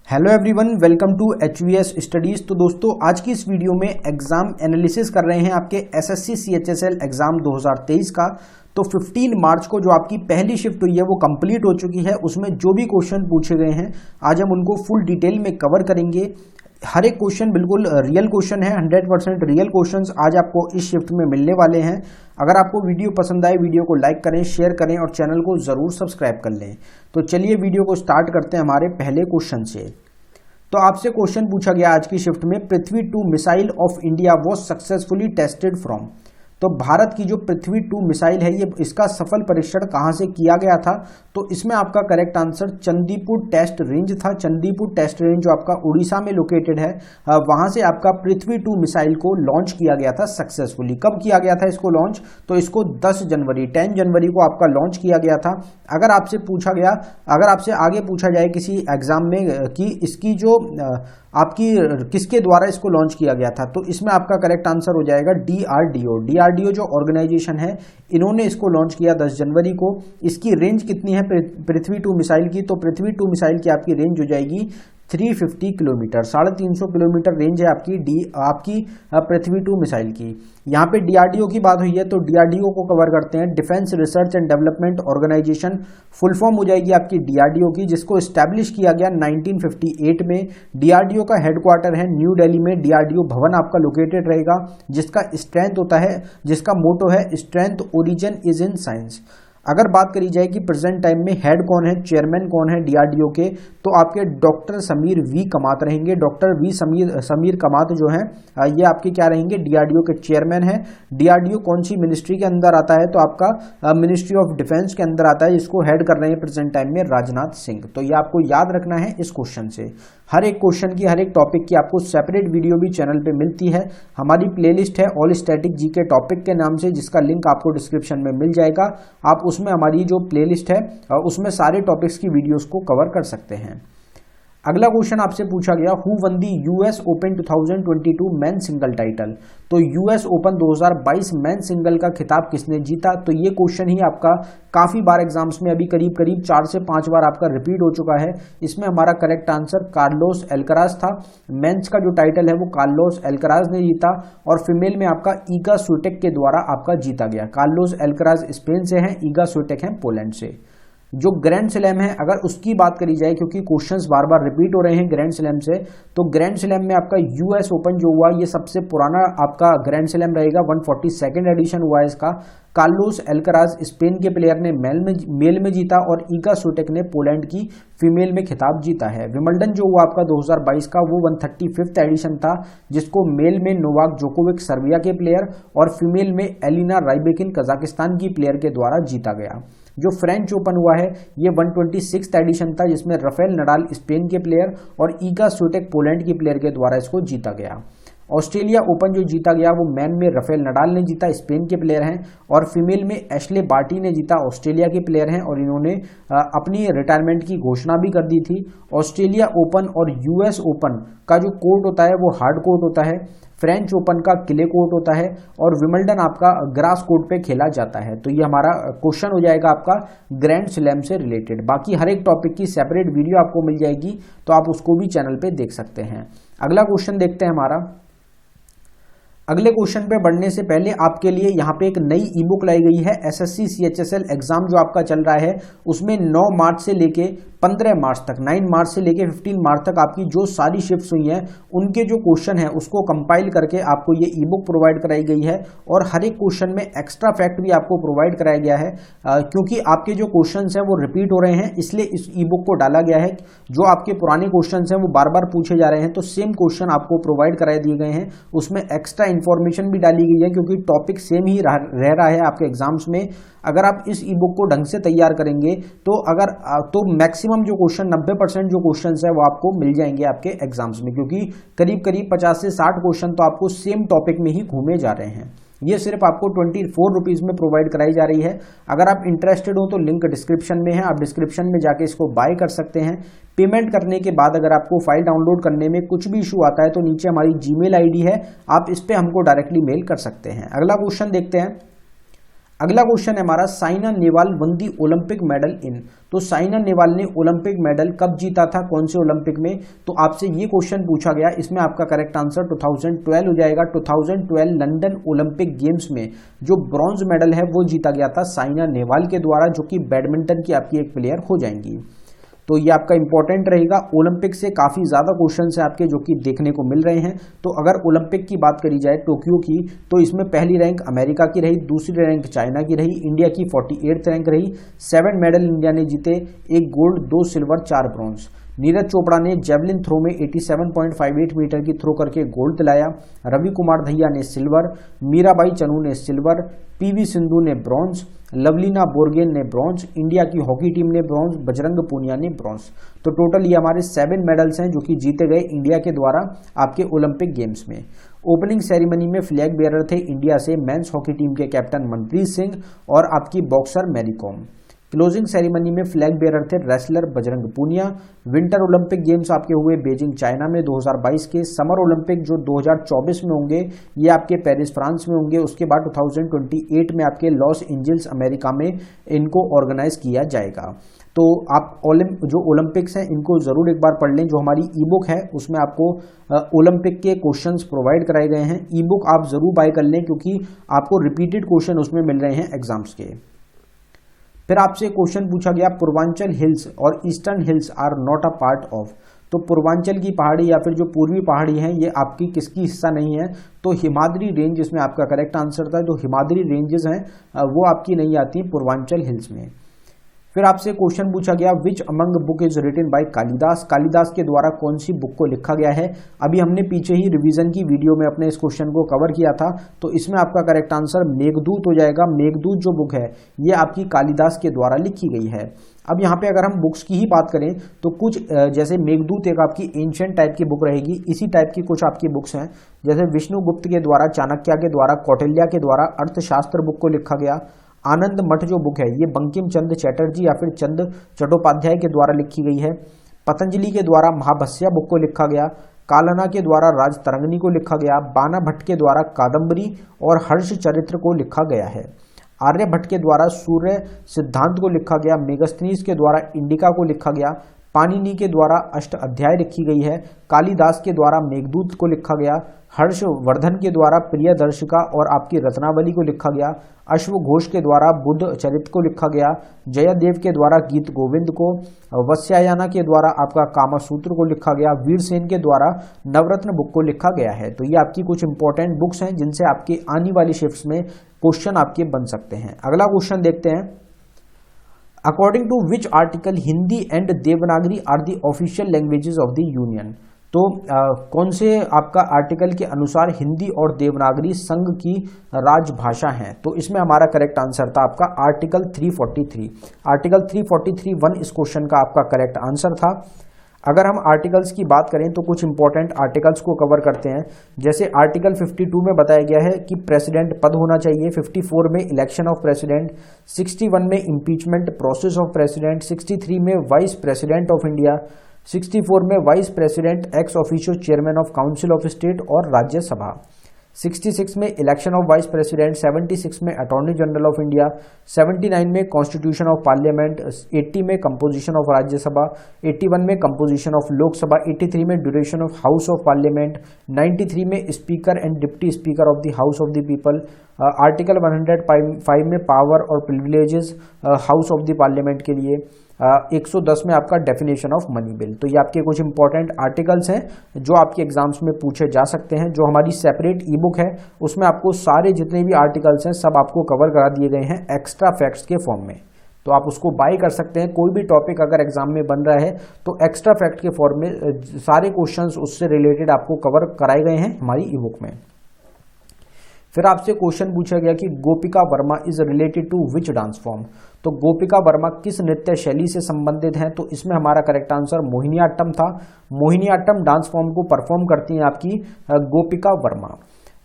Hello everyone, welcome to HVS studies. तो दोस्तों आज की इस वीडियो में एग्जाम एनालिसिस कर रहे हैं आपके SSC CHSL एग्जाम 2023 का। तो 15 मार्च को जो आपकी पहली शिफ्ट हुई है वो कंप्लीट हो चुकी है। उसमें जो भी क्वेश्चन पूछे गए हैं आज हम उनको फुल डिटेल में कवर करेंगे। हर एक क्वेश्चन बिल्कुल रियल क्वेश्चन है, 100% रियल क्वेश्चंस आज आपको इस शिफ्ट में मिलने वाले हैं। अगर आपको वीडियो पसंद आए वीडियो को लाइक करें, शेयर करें और चैनल को जरूर सब्सक्राइब कर लें। तो चलिए वीडियो को स्टार्ट करते हैं हमारे पहले क्वेश्चन से। तो आपसे क्वेश्चन पूछा गया आज की शिफ्ट में, पृथ्वी 2 missile of India was successfully tested from. तो भारत की जो पृथ्वी 2 मिसाइल है ये इसका सफल परीक्षण कहां से किया गया था? तो इसमें आपका correct answer Chandipur test range था। चंदीपुर टेस्ट रेंज जो आपका उड़ीसा में लोकेटेड है, वहां से आपका पृथ्वी 2 मिसाइल को लॉन्च किया गया था सक्सेसफुली। कब किया गया था इसको लॉन्च? तो इसको 10 जनवरी को आपका लॉन्च किया गया था। अगर आपसे आगे पूछा जाए किसी एग्जाम में कि इसकी जो आपकी किसके द्वारा इसको लॉन्च किया गया था, तो इसमें आपका करेक्ट आंसर हो जाएगा DRDO जो ऑर्गेनाइजेशन है, इन्होंने इसको लॉन्च किया 10 जनवरी को। इसकी रेंज कितनी है पृथ्वी 2 मिसाइल की? तो पृथ्वी 2 मिसाइल की आपकी रेंज हो जाएगी 350 किलोमीटर, 350 किलोमीटर रेंज है आपकी पृथ्वी 2 मिसाइल की। यहाँ पे DRDO की बात हुई है तो DRDO को कवर करते हैं, defence research and development organisation. Full form हो जाएगी आपकी DRDO की, जिसको एस्टैब्लिश किया गया 1958 में। DRDO का हेडक्वार्टर है न्यू दिल्ली में। DRDO भवन आपका लोकेटेड रहेगा, जिसका मोटो है strength origin is in science. अगर बात करी जाए कि प्रेजेंट टाइम में हेड कौन है, चेयरमैन कौन है DRDO के, तो आपके डॉक्टर समीर वी कमात रहेंगे। डॉक्टर समीर कमात जो है ये आपके क्या रहेंगे? DRDO के चेयरमैन है। DRDO कौन सी मिनिस्ट्री के अंदर आता है? तो आपका मिनिस्ट्री ऑफ डिफेंस के अंदर आता है, जिसको हेड कर रहे हैं प्रेजेंट टाइम में राजनाथ सिंह। तो ये आपको याद रखना है इस क्वेश्चन से। हर एक क्वेश्चन की, हर एक टॉपिक की आपको सेपरेट वीडियो भी चैनल पे मिलती है। हमारी प्लेलिस्ट है ऑल स्टैटिक जीके टॉपिक के नाम से, जिसका लिंक आपको डिस्क्रिप्शन में मिल जाएगा। आप उसमें हमारी जो प्लेलिस्ट है उसमें सारे टॉपिक्स की वीडियोस को कवर कर सकते हैं। अगला क्वेश्चन आपसे पूछा गया, who one the US open 2022 men single title. तो US ओपन 2022 मेन सिंगल का खिताब किसने जीता? तो ये क्वेश्चन ही आपका काफी बार एग्जाम्स में अभी करीब 4 से 5 बार आपका रिपीट हो चुका है। इसमें हमारा करेक्ट आंसर कार्लोस एल्कराज था। मेंस का जो टाइटल है वो कार्लोस एल्कराज ने जीता और फीमेल में आपका ईगा स्विटेक के द्वारा आपका जीता गया। कार्लोस एल्कराज स्पेन से हैं, ईगा स्विटेक हैं पोलैंड से। जो ग्रैंड स्लैम है अगर उसकी बात करी जाए, क्योंकि क्वेश्चंस बार बार रिपीट हो रहे हैं ग्रैंड स्लैम से, तो ग्रैंड स्लैम में आपका US ओपन जो हुआ ये सबसे पुराना आपका ग्रैंड स्लैम रहेगा। 142nd एडिशन हुआ है इसका। कार्लोस एल्कराज स्पेन के प्लेयर ने मेल में जीता और ईगा स्विटेक ने पोलैंड की फीमेल में खिताब जीता है। विंबलडन जो हुआ आपका 2022 का वो 135th एडिशन था, जिसको मेल में नोवाक जोकोविक सर्बिया के प्लेयर और फीमेल में एलिना राइबेकिन कजाकिस्तान की प्लेयर के द्वारा जीता गया। जो फ्रेंच ओपन हुआ है ये 126th एडिशन था, जिसमें राफेल नडाल स्पेन के प्लेयर और ईगा स्विटेक पोलैंड की प्लेयर के द्वारा इसको जीता गया। ऑस्ट्रेलिया ओपन जो जीता गया वो मैन में राफेल नडाल ने जीता, स्पेन के प्लेयर हैं, और फीमेल में एशले बार्टी ने जीता, ऑस्ट्रेलिया के प्लेयर हैं, और इन्होंने अपनी रिटायरमेंट की घोषणा भी कर दी थी। ऑस्ट्रेलिया ओपन और US ओपन का जो कोर्ट होता है वो हार्ड कोर्ट होता है, फ्रेंच ओपन का क्ले कोर्ट होता है, और विंबलडन आपका ग्रास कोर्ट पे खेला जाता है। तो ये हमारा क्वेश्चन हो जाएगा आपका ग्रैंड स्लैम से रिलेटेड। बाकी हर एक टॉपिक की सेपरेट वीडियो आपको मिल जाएगी, तो आप उसको भी चैनल पे देख सकते हैं। अगला क्वेश्चन देखते हैं हमारा। अगले क्वेश्चन पे बढ़ने से पहले आपके लिए यहाँ पे एक नई ई बुक लाई गई है। SSC CHSL एग्जाम जो आपका चल रहा है उसमें 9 मार्च से लेके 15 मार्च तक, 9 मार्च से लेके 15 मार्च तक आपकी जो सारी शिफ्ट्स हुई हैं उनके जो क्वेश्चन है उसको कंपाइल करके आपको ये ई बुक प्रोवाइड कराई गई है। और हर एक क्वेश्चन में एक्स्ट्रा फैक्ट भी आपको प्रोवाइड कराया गया है, क्योंकि आपके जो क्वेश्चन हैं वो रिपीट हो रहे हैं, इसलिए इस ई बुक को डाला गया है। जो आपके पुराने क्वेश्चन हैं वो बार बार पूछे जा रहे हैं, तो सेम क्वेश्चन आपको प्रोवाइड कराए दिए गए हैं। उसमें एक्स्ट्रा इन्फॉर्मेशन भी डाली गई है, क्योंकि टॉपिक सेम ही रह रहा है आपके एग्जाम्स में। अगर आप इस ई बुक को ढंग से तैयार करेंगे तो मैक्सिमम जो क्वेश्चन 90% जो क्वेश्चन है वो आपको मिल जाएंगे आपके एग्जाम्स में, क्योंकि करीब 50 से 60 क्वेश्चन तो आपको सेम टॉपिक में ही घूमे जा रहे हैं। ये सिर्फ आपको 24 रुपीज में प्रोवाइड कराई जा रही है। अगर आप इंटरेस्टेड हो तो लिंक डिस्क्रिप्शन में है, आप डिस्क्रिप्शन में जाके इसको बाय कर सकते हैं। पेमेंट करने के बाद अगर आपको फाइल डाउनलोड करने में कुछ भी इशू आता है तो नीचे हमारी जीमेल आईडी है, आप इस पे हमको डायरेक्टली मेल कर सकते हैं। अगला क्वेश्चन देखते हैं। अगला क्वेश्चन है हमारा, Saina Nehwal one the Olympic medal in. तो साइना नेहवाल ने ओलंपिक मेडल कब जीता था, कौन से ओलंपिक में? तो आपसे ये क्वेश्चन पूछा गया, इसमें आपका करेक्ट आंसर 2012 हो जाएगा। 2012 लंदन ओलंपिक गेम्स में जो ब्रॉन्ज मेडल है वो जीता गया था साइना नेहवाल के द्वारा, जो कि बैडमिंटन की आपकी एक प्लेयर हो जाएंगी। तो ये आपका इंपॉर्टेंट रहेगा। ओलंपिक से काफी ज्यादा क्वेश्चंस हैं आपके जो कि देखने को मिल रहे हैं। तो अगर ओलंपिक की बात करी जाए टोक्यो की, तो इसमें पहली रैंक अमेरिका की रही, दूसरी रैंक चाइना की रही, इंडिया की 48th रैंक रही। 7 मेडल इंडिया ने जीते, 1 gold, 2 silver, 4 bronze. Neeraj Chopra ने जेवलिन थ्रो में 87.58 मीटर की थ्रो करके गोल्ड दिलाया। रवि कुमार दहिया ने सिल्वर, मीराबाई चनू ने सिल्वर, पीवी सिंधु ने ब्रॉन्ज, लवलीना बोरगोहेन ने ब्रॉन्ज, इंडिया की हॉकी टीम ने ब्रॉन्ज, बजरंग पूनिया ने ब्रॉन्ज। तो टोटल ये हमारे 7 मेडल्स हैं जो कि जीते गए इंडिया के द्वारा आपके ओलंपिक गेम्स में। ओपनिंग सेरेमनी में फ्लैग बेयरर थे इंडिया से मेंस हॉकी टीम के कैप्टन मनप्रीत सिंह और आपकी boxer Mary Kom. Closing ceremony में फ्लैग बेयरर थे wrestler Bajrang Punia. Winter Olympic games आपके हुए बीजिंग चाइना में 2022 के। समर ओलंपिक जो 2024 में होंगे ये आपके पेरिस फ्रांस में होंगे। उसके बाद 2028 में आपके लॉस एंजल्स अमेरिका में इनको ऑर्गेनाइज किया जाएगा। तो आप जो ओलंपिक्स हैं इनको जरूर एक बार पढ़ लें। जो हमारी ई बुक है उसमें आपको ओलंपिक के क्वेश्चंस प्रोवाइड कराए गए हैं। ई बुक आप जरूर बाय कर लें क्योंकि आपको रिपीटेड क्वेश्चन उसमें मिल रहे हैं एग्जाम्स के। फिर आपसे क्वेश्चन पूछा गया, पूर्वांचल हिल्स और eastern hills are not a part of. तो पूर्वांचल की पहाड़ी या फिर जो पूर्वी पहाड़ी है ये आपकी किसकी हिस्सा नहीं है? तो हिमाद्री रेंज इसमें आपका करेक्ट आंसर था। जो हिमाद्री रेंजेस हैं वो आपकी नहीं आती पूर्वांचल हिल्स में। फिर आपसे क्वेश्चन पूछा गया, which among book is written by Kalidas. Kalidas के द्वारा कौन सी बुक को लिखा गया है? अभी हमने पीछे ही रिवीजन की वीडियो में अपने इस क्वेश्चन को कवर किया था। तो इसमें आपका करेक्ट आंसर मेघदूत हो जाएगा। मेघदूत जो बुक है ये आपकी कालिदास के द्वारा लिखी गई है। अब यहाँ पे अगर हम बुक्स की ही बात करें तो कुछ जैसे मेघदूत एक आपकी एंशिएंट टाइप की बुक रहेगी, इसी टाइप की कुछ आपकी बुक्स हैं जैसे विष्णुगुप्त के द्वारा, चाणक्य के द्वारा, कौटिल्य के द्वारा अर्थशास्त्र बुक को लिखा गया। आनंद मठ जो बुक है ये बंकिम चंद्र चटर्जी या फिर चंद चट्टोपाध्याय के द्वारा लिखी गई है। पतंजलि के द्वारा महाभस्या बुक को लिखा गया। कालना के द्वारा राजतरंगिणी को लिखा गया। बाना भट्ट के द्वारा कादम्बरी और हर्ष चरित्र को लिखा गया है। आर्यभट्ट के द्वारा सूर्य सिद्धांत को लिखा गया। मेगस्थनीज के द्वारा इंडिका को लिखा गया। पाणिनि के द्वारा अष्ट अध्याय लिखी गई है। कालिदास के द्वारा मेघदूत को लिखा गया। हर्षवर्धन के द्वारा प्रियदर्शिका और आपकी रत्नावली को लिखा गया। अश्वघोष के द्वारा बुद्ध चरित्र को लिखा गया। जयदेव के द्वारा गीत गोविंद को। वत्स्यायना के द्वारा आपका कामसूत्र को लिखा गया। वीरसेन के द्वारा नवरत्न बुक को लिखा गया है। तो ये आपकी कुछ इंपॉर्टेंट बुक्स हैं जिनसे आपके आने वाली शिफ्ट्स में क्वेश्चन आपके बन सकते हैं। अगला क्वेश्चन देखते हैं, according to which article Hindi and Devanagari are the official languages of the union. तो कौन से आपका आर्टिकल के अनुसार हिंदी और देवनागरी संघ की राजभाषा हैं? तो इसमें हमारा करेक्ट आंसर था आपका आर्टिकल 343। आर्टिकल 343(1) इस क्वेश्चन का आपका करेक्ट आंसर था। अगर हम आर्टिकल्स की बात करें तो कुछ इंपॉर्टेंट आर्टिकल्स को कवर करते हैं। जैसे आर्टिकल 52 में बताया गया है कि प्रेसिडेंट पद होना चाहिए। 54 में इलेक्शन ऑफ प्रेसिडेंट। 61 में इम्पीचमेंट प्रोसेस ऑफ प्रेसिडेंट। 63 में वाइस प्रेसिडेंट ऑफ इंडिया। 64 में vice president ex officio chairman of council of state और राज्यसभा। 66 में इलेक्शन ऑफ वाइस प्रेसिडेंट। 76 में अटॉर्नी जनरल ऑफ इंडिया। 79 में कॉन्स्टिट्यूशन ऑफ पार्लियामेंट। 80 में composition of Rajya Sabha. 81 में composition of Lok Sabha. 83 में duration of house of parliament. 93 में speaker and deputy speaker of the house of the people. Article 105 में power और privileges house of the parliament के लिए। 110 में आपका डेफिनेशन ऑफ मनी बिल। तो ये आपके कुछ इंपॉर्टेंट आर्टिकल्स हैं जो आपके एग्जाम्स में पूछे जा सकते हैं। जो हमारी सेपरेट ई बुक है उसमें आपको सारे जितने भी आर्टिकल्स हैं सब आपको कवर करा दिए गए हैं एक्स्ट्रा फैक्ट्स के फॉर्म में। तो आप उसको बाय कर सकते हैं। कोई भी टॉपिक अगर एग्जाम में बन रहा है तो एक्स्ट्रा फैक्ट के फॉर्म में सारे क्वेश्चंस उससे रिलेटेड आपको कवर कराए गए हैं हमारी ई बुक में। फिर आपसे क्वेश्चन पूछा गया कि Gopika Verma is related to which dance form. तो गोपिका वर्मा किस नृत्य शैली से संबंधित हैं? तो इसमें हमारा करेक्ट आंसर मोहिनीअट्टम था। मोहिनीअट्टम डांस फॉर्म को परफॉर्म करती हैं आपकी गोपिका वर्मा।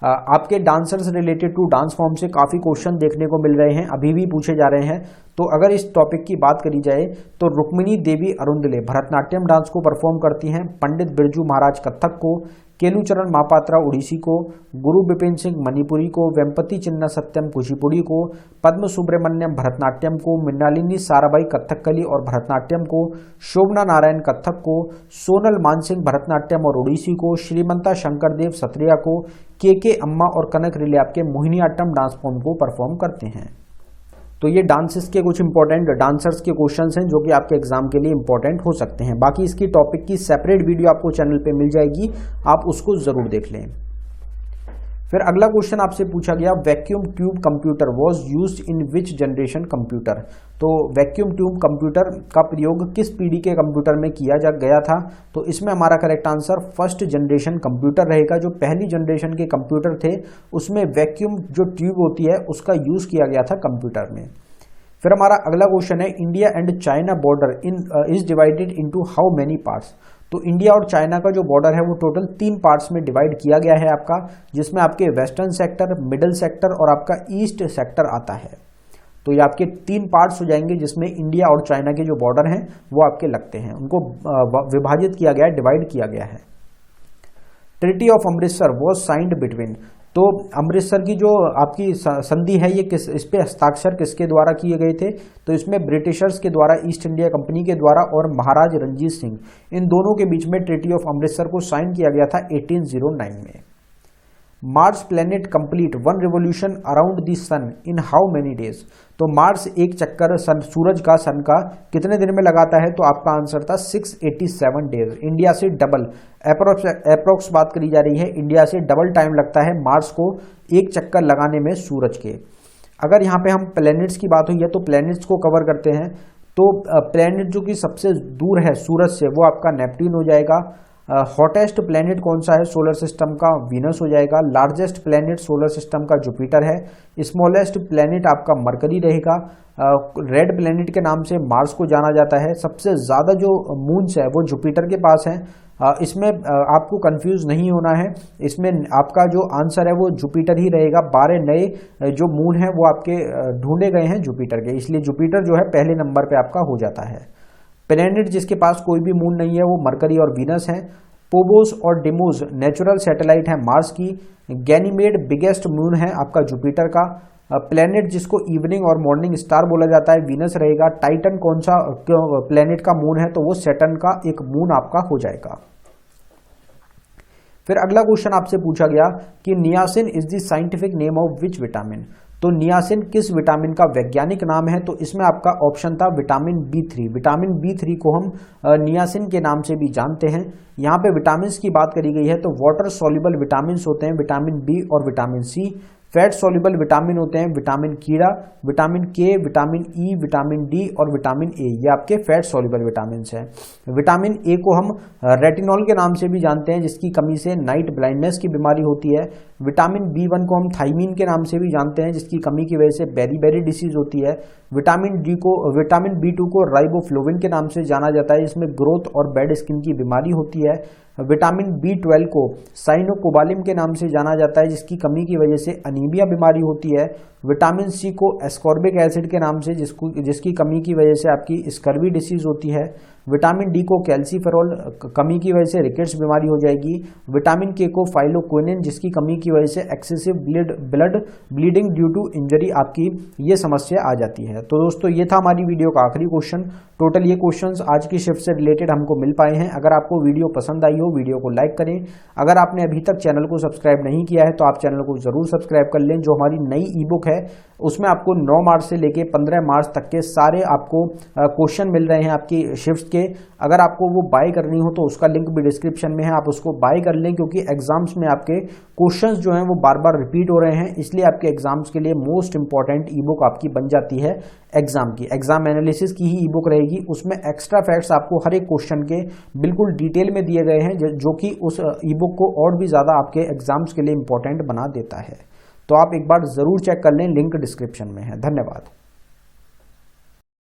आपके dancers related to dance form से काफ़ी क्वेश्चन देखने को मिल रहे हैं, अभी भी पूछे जा रहे हैं। तो अगर इस टॉपिक की बात करी जाए तो रुक्मिणी देवी अरुंदले भरतनाट्यम डांस को परफॉर्म करती हैं, पंडित बिरजू महाराज कथक को, केलुचरण महापात्रा उड़ीसी को, गुरु बिपिन सिंह मणिपुरी को, वेम्पति चिन्ना सत्यम कुचिपुड़ी को, पद्म सुब्रमण्यम भरतनाट्यम को, मृणालिनी साराभाई कथकली और भरतनाट्यम को, शोभना नारायण कथक को, सोनल मानसिंह भरतनाट्यम और उड़ीसी को, श्रीमंता शंकरदेव सत्रिया को, के अम्मा और कनक रिल्याप के मोहिनीअट्टम डांस फॉर्म को परफॉर्म करते हैं। तो ये डांसेस के कुछ इंपॉर्टेंट डांसर्स के क्वेश्चंस हैं जो कि आपके एग्जाम के लिए इंपॉर्टेंट हो सकते हैं। बाकी इसकी टॉपिक की सेपरेट वीडियो आपको चैनल पे मिल जाएगी, आप उसको जरूर देख लें। फिर अगला क्वेश्चन आपसे पूछा गया, vacuum tube computer was used in which generation computer. तो वैक्यूम ट्यूब कंप्यूटर का प्रयोग किस पीढ़ी के कंप्यूटर में किया गया था। तो इसमें हमारा correct answer first generation computer रहेगा। जो पहली जनरेशन के कंप्यूटर थे उसमें वैक्यूम जो ट्यूब होती है उसका यूज किया गया था कंप्यूटर में। फिर हमारा अगला क्वेश्चन है, India and China border is divided into how many parts. तो इंडिया और चाइना का जो बॉर्डर है वो टोटल 3 पार्ट्स में डिवाइड किया गया है आपका, जिसमें आपके वेस्टर्न सेक्टर, मिडल सेक्टर और आपका ईस्ट सेक्टर आता है। तो ये आपके 3 पार्ट्स हो जाएंगे जिसमें इंडिया और चाइना के जो बॉर्डर हैं वो आपके लगते हैं, उनको विभाजित किया गया है, डिवाइड किया गया है। Treaty of Amritsar was signed between. तो अमृतसर की जो आपकी संधि है ये इस पे हस्ताक्षर किसके द्वारा किए गए थे। तो इसमें ब्रिटिशर्स के द्वारा, ईस्ट इंडिया कंपनी के द्वारा और महाराज रणजीत सिंह, इन दोनों के बीच में ट्रीटी ऑफ अमृतसर को साइन किया गया था 1809 में। Mars planet complete 1 revolution around the sun in how many days. तो मार्स एक चक्कर सूरज का, सन का कितने दिन में लगाता है। तो आपका आंसर था 687 डेज। इंडिया से डबल, अप्रोक्स बात करी जा रही है, इंडिया से डबल टाइम लगता है मार्स को एक चक्कर लगाने में सूरज के। अगर यहाँ पे हम प्लैनेट्स की बात हुई है तो प्लैनेट्स को कवर करते हैं। तो प्लैनेट जो कि सबसे दूर है सूरज से वो आपका नेपट्यून हो जाएगा। हॉटेस्ट प्लैनेट कौन सा है सोलर सिस्टम का, वीनस हो जाएगा। लार्जेस्ट प्लैनेट सोलर सिस्टम का जुपिटर है। स्मॉलेस्ट प्लैनेट आपका मरकरी रहेगा। रेड प्लैनेट के नाम से मार्स को जाना जाता है। सबसे ज़्यादा जो मून्स है वो जुपिटर के पास है। इसमें आपको कंफ्यूज नहीं होना है, इसमें आपका जो आंसर है वो जुपिटर ही रहेगा। 12 नए जो मून है वो आपके ढूंढे गए हैं जुपिटर के, इसलिए जुपिटर जो है पहले नंबर पे आपका हो जाता है। प्लैनेट जिसके पास कोई भी मून नहीं है वो मरकरी और वीनस है। पोबोस और डिमोस नेचुरल सैटेलाइट है मार्स की। गैनीमेड बिगेस्ट मून है आपका जुपिटर का। प्लैनेट जिसको इवनिंग और मॉर्निंग स्टार बोला जाता है वीनस रहेगा। टाइटन कौन सा प्लैनेट का मून है तो वो सैटर्न का एक मून आपका हो जाएगा। फिर अगला क्वेश्चन आपसे पूछा गया कि niacin is the scientific name of which vitamin. तो नियासिन किस विटामिन का वैज्ञानिक नाम है। तो इसमें आपका ऑप्शन था विटामिन B3। विटामिन B3 को हम नियासिन के नाम से भी जानते हैं। यहाँ पे विटामिन की बात करी गई है तो वाटर सॉल्युबल विटामिन होते हैं विटामिन B और vitamin C। Fat soluble vitamin होते हैं विटामिन कीड़ा, vitamin K, vitamin E, vitamin D और विटामिन A। ये आपके फैट सॉल्युबल विटामिन हैं। विटामिन A को हम रेटिनॉल के नाम से भी जानते हैं जिसकी कमी से नाइट ब्लाइंडनेस की बीमारी होती है। विटामिन B1 को हम थाइमीन के नाम से भी जानते हैं जिसकी कमी की वजह से बेरी डिसीज होती है। विटामिन B2 को राइबोफ्लोविन के नाम से जाना जाता है जिसमें ग्रोथ और बैड स्किन की बीमारी होती है। विटामिन B12 को साइनोकोबालिम के नाम से जाना जाता है जिसकी कमी की वजह से अनीमिया बीमारी होती है। विटामिन C को एस्कॉर्बिक एसिड के नाम से जिसकी कमी की वजह से आपकी स्कर्वी डिसीज होती है। विटामिन D को कैल्सीफेरॉल कमी की वजह से रिकेट्स बीमारी हो जाएगी। विटामिन K को फाइलोक्विनिन जिसकी कमी की वजह से excessive blood bleeding due to injury आपकी ये समस्या आ जाती है। तो दोस्तों ये था हमारी वीडियो का आखिरी क्वेश्चन। टोटल ये क्वेश्चंस आज की शिफ्ट से रिलेटेड हमको मिल पाए हैं। अगर आपको वीडियो पसंद आई हो वीडियो को लाइक करें। अगर आपने अभी तक चैनल को सब्सक्राइब नहीं किया है तो आप चैनल को जरूर सब्सक्राइब कर लें। जो हमारी नई ई बुक है उसमें आपको 9 मार्च से लेके 15 मार्च तक के सारे आपको क्वेश्चन मिल रहे हैं आपकी शिफ्ट के। अगर आपको वो बाय करनी हो तो उसका लिंक भी डिस्क्रिप्शन में है, आप उसको बाय कर लें क्योंकि एग्जाम्स में आपके क्वेश्चंस जो हैं वो बार बार रिपीट हो रहे हैं, इसलिए आपके एग्जाम्स के लिए मोस्ट इंपॉर्टेंट ई बुक आपकी बन जाती है एग्जाम की। एग्जाम एनालिसिस की ही ई बुक रहेगी, उसमें एक्स्ट्रा फैक्ट्स आपको हर एक क्वेश्चन के बिल्कुल डिटेल में दिए गए हैं जो कि उस ई बुक को और भी ज्यादा आपके एग्जाम्स के लिए इंपॉर्टेंट बना देता है। तो आप एक बार जरूर चेक कर लें, लिंक डिस्क्रिप्शन में है। धन्यवाद।